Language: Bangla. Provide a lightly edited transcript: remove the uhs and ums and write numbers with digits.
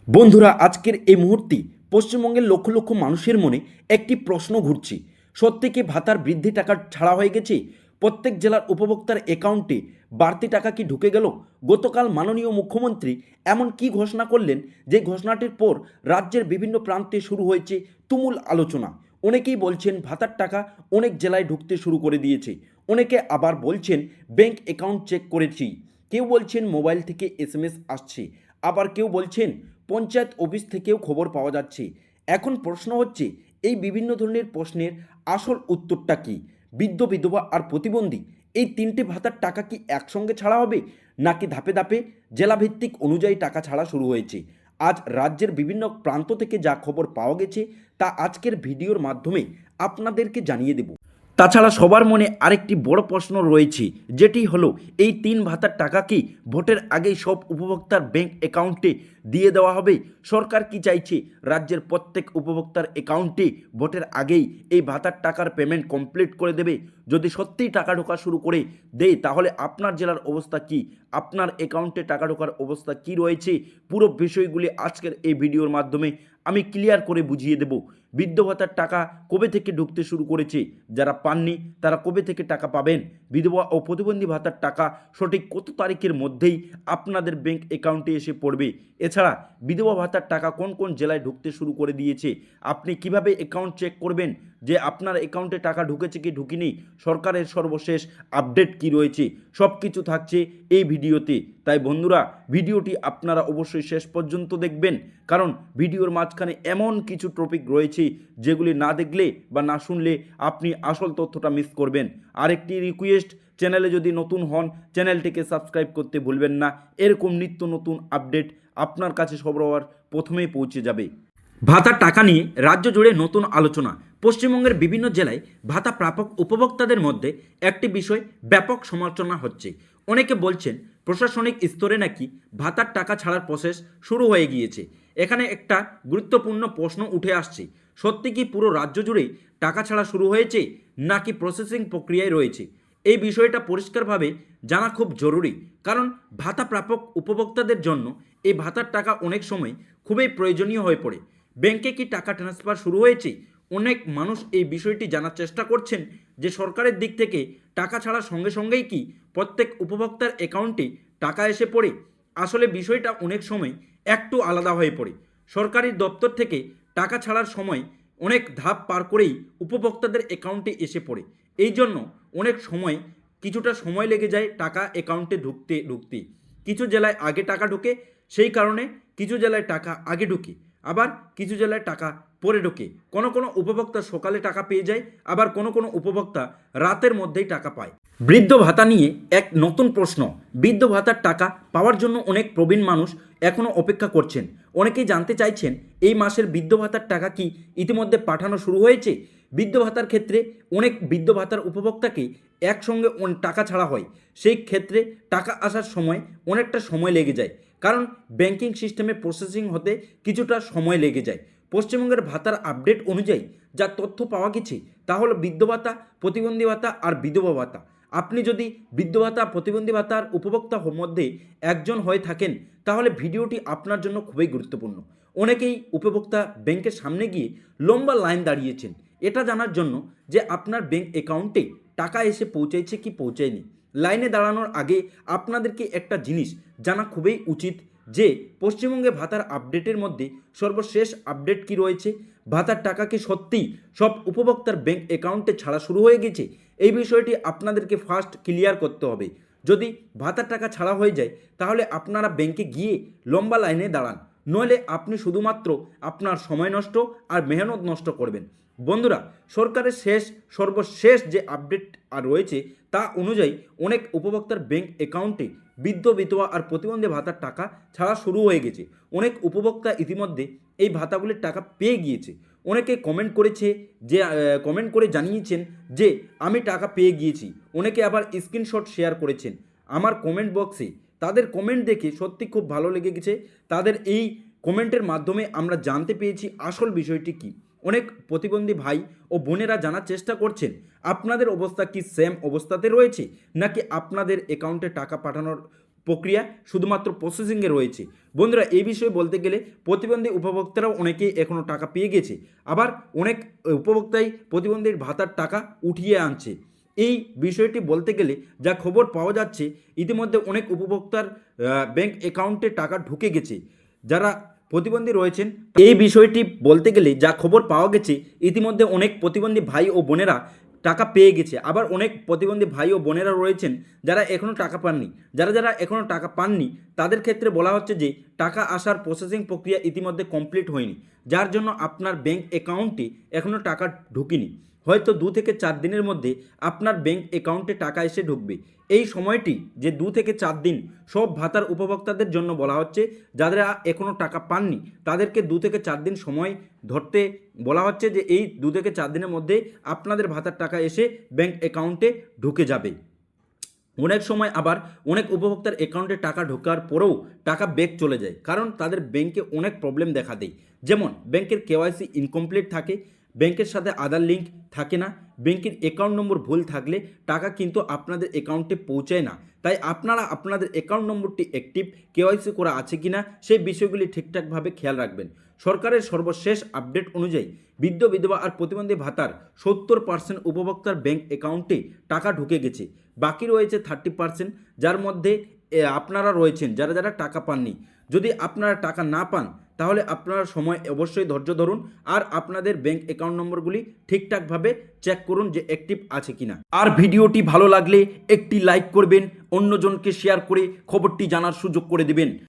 বন্ধুরা, আজকের এই মুহূর্তে পশ্চিমবঙ্গের লক্ষ লক্ষ মানুষের মনে একটি প্রশ্ন ঘুরছে। সত্যি কি ভাতার বৃদ্ধি টাকা ছাড়া হয়ে গেছে? প্রত্যেক জেলার উপভোক্তার অ্যাকাউন্টে বাড়তি টাকা কি ঢুকে গেল? গতকাল মাননীয় মুখ্যমন্ত্রী এমন কি ঘোষণা করলেন, যে ঘোষণাটির পর রাজ্যের বিভিন্ন প্রান্তে শুরু হয়েছে তুমুল আলোচনা। অনেকেই বলছেন ভাতার টাকা অনেক জেলায় ঢুকতে শুরু করে দিয়েছে, অনেকে আবার বলছেন ব্যাংক অ্যাকাউন্ট চেক করেছি, কেউ বলছেন মোবাইল থেকে এসএমএস আসছে, আবার কেউ বলছেন পঞ্চায়েত অফিস থেকেও খবর পাওয়া যাচ্ছে। এখন প্রশ্ন হচ্ছে, এই বিভিন্ন ধরনের প্রশ্নের আসল উত্তরটা কী? বৃদ্ধ, বিধবা আর প্রতিবন্ধী এই তিনটে ভাতার টাকা কি একসঙ্গে ছাড়া হবে, নাকি ধাপে ধাপে জেলাভিত্তিক অনুযায়ী টাকা ছাড়া শুরু হয়েছে? আজ রাজ্যের বিভিন্ন প্রান্ত থেকে যা খবর পাওয়া গেছে তা আজকের ভিডিওর মাধ্যমে আপনাদেরকে জানিয়ে দেব। তাছাড়া সবার মনে আরেকটি বড় প্রশ্ন রয়েছে, যেটি হলো এই তিন ভাতার টাকা কি ভোটের আগেই সব উপভোক্তার ব্যাংক অ্যাকাউন্টে দিয়ে দেওয়া হবে? সরকার কি চাইছে রাজ্যের প্রত্যেক উপভোক্তার অ্যাকাউন্টে ভোটের আগেই এই ভাতার টাকার পেমেন্ট কমপ্লিট করে দেবে? যদি সত্যিই টাকা ঢোকা শুরু করে দেয়, তাহলে আপনার জেলার অবস্থা কি, আপনার অ্যাকাউন্টে টাকা ঢোকার অবস্থা কি রয়েছে, পুরো বিষয়গুলি আজকের এই ভিডিওর মাধ্যমে আমি ক্লিয়ার করে বুঝিয়ে দেব। বৃদ্ধ ভাতার টাকা কবে থেকে ঢুকতে শুরু করেছে, যারা পাননি তারা কবে থেকে টাকা পাবেন, বিধবা ও প্রতিবন্ধী ভাতার টাকা সঠিক কত তারিখের মধ্যেই আপনাদের ব্যাংক অ্যাকাউন্টে এসে পড়বে, এছাড়া বিধবা ভাতার টাকা কোন কোন জেলায় ঢুকতে শুরু করে দিয়েছে, আপনি কিভাবে অ্যাকাউন্ট চেক করবেন যে আপনার অ্যাকাউন্টে টাকা ঢুকেছে কি ঢুকিনি, সরকারের সর্বশেষ আপডেট কি রয়েছে, সব কিছু থাকছে এই ভিডিওতে। তাই বন্ধুরা, ভিডিওটি আপনারা অবশ্যই শেষ পর্যন্ত দেখবেন, কারণ ভিডিওর মাঝখানে এমন কিছু টপিক রয়েছে যেগুলি না দেখলে বা না শুনলে আপনি আসল তথ্যটা মিস করবেন। আরেকটি রিকোয়েস্ট, চ্যানেলে যদি নতুন হন চ্যানেলটিকে সাবস্ক্রাইব করতে ভুলবেন না। এরকম নিত্য নতুন আপডেট আপনার কাছে সবার প্রথমেই পৌঁছে যাবে। ভাতার টাকা নিয়ে রাজ্য জুড়ে নতুন আলোচনা। পশ্চিমবঙ্গের বিভিন্ন জেলায় ভাতা প্রাপক উপভোক্তাদের মধ্যে একটি বিষয় ব্যাপক সমালোচনা হচ্ছে। অনেকে বলছেন প্রশাসনিক স্তরে নাকি ভাতার টাকা ছাড়ার প্রসেস শুরু হয়ে গিয়েছে। এখানে একটা গুরুত্বপূর্ণ প্রশ্ন উঠে আসছে, সত্যি কি পুরো রাজ্য জুড়েই টাকা ছাড়া শুরু হয়েছে, নাকি প্রসেসিং প্রক্রিয়ায় রয়েছে? এই বিষয়টা পরিষ্কারভাবে জানা খুব জরুরি, কারণ ভাতা প্রাপক উপভোক্তাদের জন্য এই ভাতার টাকা অনেক সময় খুবই প্রয়োজনীয় হয়ে পড়ে। ব্যাংকে কি টাকা ট্রান্সফার শুরু হয়েছে? অনেক মানুষ এই বিষয়টি জানার চেষ্টা করছেন যে সরকারের দিক থেকে টাকা ছাড়ার সঙ্গে সঙ্গেই কি প্রত্যেক উপভোক্তার অ্যাকাউন্টে টাকা এসে পড়ে? আসলে বিষয়টা অনেক সময় একটু আলাদা হয়ে পড়ে। সরকারি দপ্তর থেকে টাকা ছাড়ার সময় অনেক ধাপ পার করেই উপভোক্তাদের অ্যাকাউন্টে এসে পড়ে। এই জন্য অনেক সময় কিছুটা সময় লেগে যায় টাকা অ্যাকাউন্টে ঢুকতে। কিছু জেলায় আগে টাকা ঢোকে, সেই কারণে কিছু জেলায় টাকা আগে ঢোকে, আবার কিছু জেলায় টাকা পরে ঢোকে। কোনো কোনো উপভোক্তা সকালে টাকা পেয়ে যায়, আবার কোনো কোনো উপভোক্তা রাতের মধ্যেই টাকা পায়। বৃদ্ধ ভাতা নিয়ে এক নতুন প্রশ্ন। বৃদ্ধ ভাতার টাকা পাওয়ার জন্য অনেক প্রবীণ মানুষ এখনও অপেক্ষা করছেন। অনেকেই জানতে চাইছেন এই মাসের বৃদ্ধ ভাতার টাকা কি ইতিমধ্যে পাঠানো শুরু হয়েছে? বৃদ্ধ ভাতার ক্ষেত্রে অনেক বৃদ্ধ ভাতার উপভোক্তাকে একসঙ্গে টাকা ছাড়া হয়, সেই ক্ষেত্রে টাকা আসার সময় অনেকটা সময় লেগে যায়, কারণ ব্যাংকিং সিস্টেমে প্রসেসিং হতে কিছুটা সময় লেগে যায়। পশ্চিমবঙ্গের ভাতার আপডেট অনুযায়ী যা তথ্য পাওয়া গেছে তা হলো বৃদ্ধ ভাতা, প্রতিবন্ধী ভাতা আর বিধবা ভাতা। আপনি যদি বৃদ্ধ ভাতা, প্রতিবন্ধী ভাতার উপভোক্তা মধ্যে একজন হয়ে থাকেন, তাহলে ভিডিওটি আপনার জন্য খুবই গুরুত্বপূর্ণ। অনেকেই উপভোক্তা ব্যাংকের সামনে গিয়ে লম্বা লাইন দাঁড়িয়েছেন এটা জানার জন্য যে আপনার ব্যাংক অ্যাকাউন্টে টাকা এসে পৌঁছেছে কি পৌঁছায়নি। লাইনে দাঁড়ানোর আগে আপনাদেরকে একটা জিনিস জানা খুবই উচিত, যে পশ্চিমবঙ্গে ভাতার আপডেটের মধ্যে সর্বশেষ আপডেট কি রয়েছে, ভাতার টাকা কি সত্যিই সব উপভোক্তার ব্যাংক অ্যাকাউন্টে ছাড়া শুরু হয়ে গেছে? এই বিষয়টি আপনাদেরকে ফার্স্ট ক্লিয়ার করতে হবে। যদি ভাতার টাকা ছাড়া হয়ে যায়, তাহলে আপনারা ব্যাংকে গিয়ে লম্বা লাইনে দাঁড়ান, নইলে আপনি শুধুমাত্র আপনার সময় নষ্ট আর মেহনত নষ্ট করবেন। বন্ধুরা, সরকারের সর্বশেষ যে আপডেট আর রয়েছে তা অনুযায়ী অনেক উপভোক্তার ব্যাংক অ্যাকাউন্টে বৃদ্ধ, বিধবা আর প্রতিবন্ধী ভাতার টাকা ছাড়া শুরু হয়ে গেছে। অনেক উপভোক্তা ইতিমধ্যে এই ভাতাগুলির টাকা পেয়ে গিয়েছে। অনেকে কমেন্ট করে জানিয়েছেন যে আমি টাকা পেয়ে গিয়েছি। অনেকে আবার স্ক্রিনশট শেয়ার করেছেন আমার কমেন্ট বক্সে। তাদের কমেন্ট দেখে সত্যি খুব ভালো লেগে গেছে। তাদের এই কমেন্টের মাধ্যমে আমরা জানতে পেরেছি আসল বিষয়টি কী। অনেক প্রতিবন্ধী ভাই ও বোনেরা জানার চেষ্টা করছেন আপনাদের অবস্থা কি সেম অবস্থাতে রয়েছে, নাকি আপনাদের অ্যাকাউন্টে টাকা পাঠানোর প্রক্রিয়া শুধুমাত্র প্রসেসিংয়ে রয়েছে। বন্ধুরা, এই বিষয়ে বলতে গেলে প্রতিবন্ধী উপভোক্তারাও অনেকেই এখনও টাকা পেয়ে গেছে, আবার অনেক উপভোক্তাই প্রতিবন্ধীর ভাতার টাকা উঠিয়ে আনছে। এই বিষয়টি বলতে গেলে যা খবর পাওয়া যাচ্ছে, ইতিমধ্যে অনেক উপভোক্তার ব্যাংক অ্যাকাউন্টে টাকা ঢুকে গেছে যারা প্রতিবন্ধী রয়েছেন। এই বিষয়টি বলতে গেলে যা খবর পাওয়া গেছে, ইতিমধ্যে অনেক প্রতিবন্ধী ভাই ও বোনেরা টাকা পেয়ে গেছে, আবার অনেক প্রতিবন্ধী ভাই ও বোনেরা রয়েছেন যারা এখনও টাকা পাননি। যারা এখনও টাকা পাননি তাদের ক্ষেত্রে বলা হচ্ছে যে টাকা আসার প্রসেসিং প্রক্রিয়া ইতিমধ্যে কমপ্লিট হয়নি, যার জন্য আপনার ব্যাংক অ্যাকাউন্টে এখনও টাকা ঢুকেনি। হয়তো 2 থেকে 4 দিনের মধ্যে আপনার ব্যাংক অ্যাকাউন্টে টাকা এসে ঢুকবে। এই সময়টি যে 2 থেকে 4 দিন সব ভাতার উপভোক্তাদের জন্য বলা হচ্ছে, যারা এখনও টাকা পাননি তাদেরকে 2 থেকে 4 দিন সময় ধরতে বলা হচ্ছে, যে এই 2 থেকে 4 দিনের মধ্যে আপনাদের ভাতার টাকা এসে ব্যাংক অ্যাকাউন্টে ঢুকে যাবে। অনেক সময় আবার অনেক উপভোক্তার অ্যাকাউন্টে টাকা ঢোকার পরেও টাকা ব্যাক চলে যায়, কারণ তাদের ব্যাংকে অনেক প্রবলেম দেখা দেয়। যেমন ব্যাংকের কেওয়াইসি ইনকমপ্লিট থাকে, ব্যাংকের সাথে আধার লিঙ্ক থাকে না, ব্যাংকের অ্যাকাউন্ট নম্বর ভুল থাকলে টাকা কিন্তু আপনাদের অ্যাকাউন্টে পৌঁছায় না। তাই আপনারা আপনাদের অ্যাকাউন্ট নম্বরটি অ্যাক্টিভ, কেওয়াইসি করা আছে কিনা সেই বিষয়গুলি ঠিকঠাকভাবে খেয়াল রাখবেন। সরকারের সর্বশেষ আপডেট অনুযায়ী বৃদ্ধ, বিধবা আর প্রতিবন্ধী ভাতার 70% উপভোক্তার ব্যাংক অ্যাকাউন্টে টাকা ঢুকে গেছে। বাকি রয়েছে 30%, যার মধ্যে আপনারা রয়েছেন যারা টাকা পাননি। যদি আপনারা টাকা না পান তাহলে আপনারা সময় অবশ্যই ধৈর্য ধরুন, আর আপনাদের ব্যাংক অ্যাকাউন্ট নম্বরগুলি ঠিকঠাকভাবে চেক করুন যে অ্যাক্টিভ আছে কিনা। আর ভিডিওটি ভালো লাগলে একটি লাইক করবেন, অন্যজনকে শেয়ার করে খবরটি জানার সুযোগ করে দেবেন।